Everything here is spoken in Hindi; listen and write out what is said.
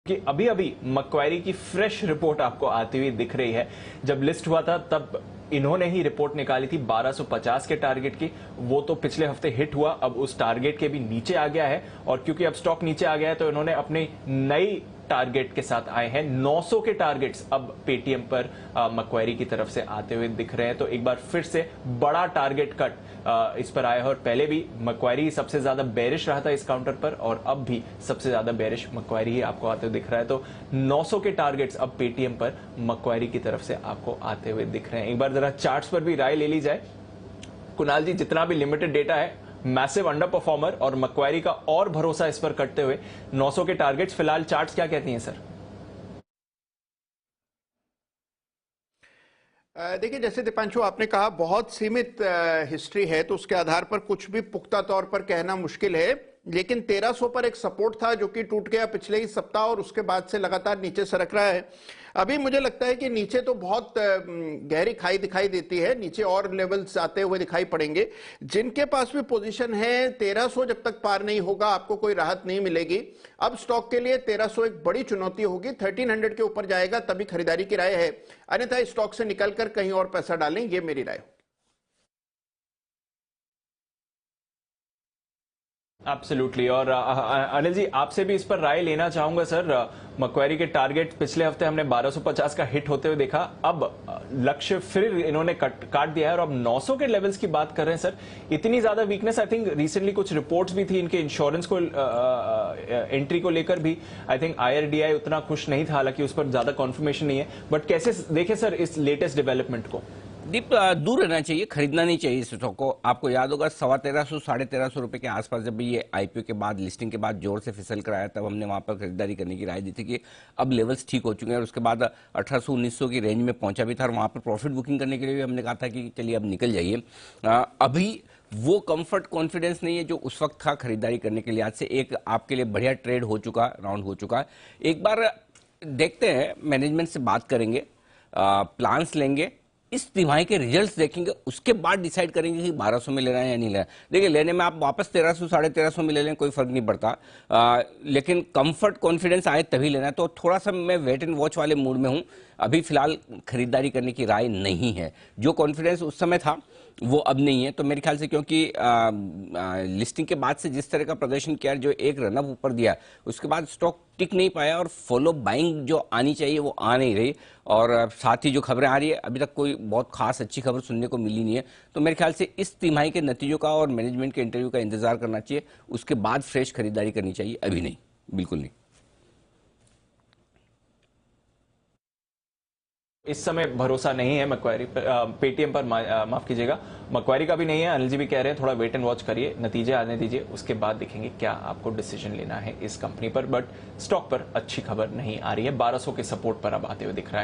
कि अभी अभी मैक्वायरी की फ्रेश रिपोर्ट आपको आती हुई दिख रही है। जब लिस्ट हुआ था तब इन्होंने ही रिपोर्ट निकाली थी 1250 के टारगेट की, वो तो पिछले हफ्ते हिट हुआ, अब उस टारगेट के भी नीचे आ गया है। और क्योंकि अब स्टॉक नीचे आ गया है तो इन्होंने अपनी नई टारगेट के साथ आए हैं। 900 के टारगेट्स अब पेटीएम पर मैक्वायरी की तरफ से आते हुए दिख रहे हैं। तो एक बार फिर से बड़ा टारगेट कट इस पर आया है। और पहले भी मैक्वायरी सबसे ज्यादा बेरिश रहा था इस काउंटर पर, और अब भी सबसे ज्यादा बेरिश मैक्वायरी ही आपको आते हुए दिख रहा है। तो 900 के टारगेट्स अब पेटीएम पर मैक्वायरी की तरफ से आपको आते हुए दिख रहे हैं। एक बार जरा चार्ट्स पर भी राय ले ली जाए कुणाल जी, जितना भी लिमिटेड डेटा है, मैसिव अंडर परफॉर्मर और मैक्वायरी का और भरोसा इस पर करते हुए 900 के टारगेट्स, फिलहाल चार्ट्स क्या कहती हैं सर? देखिए, जैसे दीपांशु आपने कहा, बहुत सीमित हिस्ट्री है, तो उसके आधार पर कुछ भी पुख्ता तौर पर कहना मुश्किल है। लेकिन 1300 पर एक सपोर्ट था जो कि टूट गया पिछले ही सप्ताह, और उसके बाद से लगातार नीचे सरक रहा है। अभी मुझे लगता है कि नीचे तो बहुत गहरी खाई दिखाई देती है, नीचे और लेवल्स आते हुए दिखाई पड़ेंगे। जिनके पास भी पोजीशन है, 1300 जब तक पार नहीं होगा आपको कोई राहत नहीं मिलेगी। अब स्टॉक के लिए 1300 एक बड़ी चुनौती होगी। 1300 के ऊपर जाएगा तभी खरीदारी की राय है, अन्यथा स्टॉक से निकलकर कहीं और पैसा डालें, ये मेरी राय। एब्सोल्युटली। और अनिल जी, आपसे भी इस पर राय लेना चाहूंगा सर। मैक्वायरी के टारगेट पिछले हफ्ते हमने 1250 का हिट होते हुए देखा, अब लक्ष्य फिर इन्होंने काट दिया है और अब 900 के लेवल्स की बात कर रहे हैं सर। इतनी ज्यादा वीकनेस, आई थिंक रिसेंटली कुछ रिपोर्ट्स भी थी इनके इंश्योरेंस को एंट्री को लेकर भी। आई थिंक आईआरडीआई उतना खुश नहीं था, हालांकि उस पर ज्यादा कॉन्फर्मेशन नहीं है। बट कैसे देखें सर इस लेटेस्ट डेवलपमेंट को? दीप, दूर रहना चाहिए, खरीदना नहीं चाहिए इस स्टॉक को। आपको याद होगा 1350 1350 रुपए के आसपास जब भी ये आईपीओ के बाद, लिस्टिंग के बाद जोर से फिसल कर आया, तब हमने वहां पर खरीदारी करने की राय दी थी कि अब लेवल्स ठीक हो चुके हैं। और उसके बाद 1800 1900 की रेंज में पहुंचा भी था, और वहां पर प्रॉफिट बुकिंग करने के लिए भी हमने कहा था कि चलिए अब निकल जाइए। अभी वो कंफर्ट कॉन्फिडेंस नहीं है जो उस वक्त था खरीदारी करने के लिए। आज से एक आपके लिए बढ़िया ट्रेड हो चुका, राउंड हो चुका है। एक बार देखते हैं, मैनेजमेंट से बात करेंगे, प्लान्स लेंगे, इस तिमाही के रिजल्ट्स देखेंगे, उसके बाद डिसाइड करेंगे कि 1200 में लेना है या नहीं लेना। देखिए, लेने में आप वापस 1300 1350 में ले लें, कोई फर्क नहीं पड़ता, लेकिन कंफर्ट कॉन्फिडेंस आए तभी लेना है। तो थोड़ा सा मैं वेट एंड वॉच वाले मूड में हूं। अभी फिलहाल खरीदारी करने की राय नहीं है। जो कॉन्फिडेंस उस समय था वो अब नहीं है। तो मेरे ख्याल से, क्योंकि लिस्टिंग के बाद से जिस तरह का प्रदर्शन किया, जो एक रनअप ऊपर दिया, उसके बाद स्टॉक टिक नहीं पाया, और फॉलो बाइंग जो आनी चाहिए वो आ नहीं रही। और साथ ही जो खबरें आ रही है, अभी तक कोई बहुत खास अच्छी खबर सुनने को मिली नहीं है। तो मेरे ख्याल से इस तिमाही के नतीजों का और मैनेजमेंट के इंटरव्यू का इंतजार करना चाहिए, उसके बाद फ्रेश खरीदारी करनी चाहिए। अभी नहीं, बिल्कुल नहीं। इस समय भरोसा नहीं है मैक्वायरी पेटीएम पर, माफ कीजिएगा, मैक्वायरी का भी नहीं है। अनिल जी भी कह रहे हैं थोड़ा वेट एंड वॉच करिए, नतीजे आने दीजिए, उसके बाद देखेंगे क्या आपको डिसीजन लेना है इस कंपनी पर। बट स्टॉक पर अच्छी खबर नहीं आ रही है, 1200 के सपोर्ट पर अब आते हुए दिख रहा है।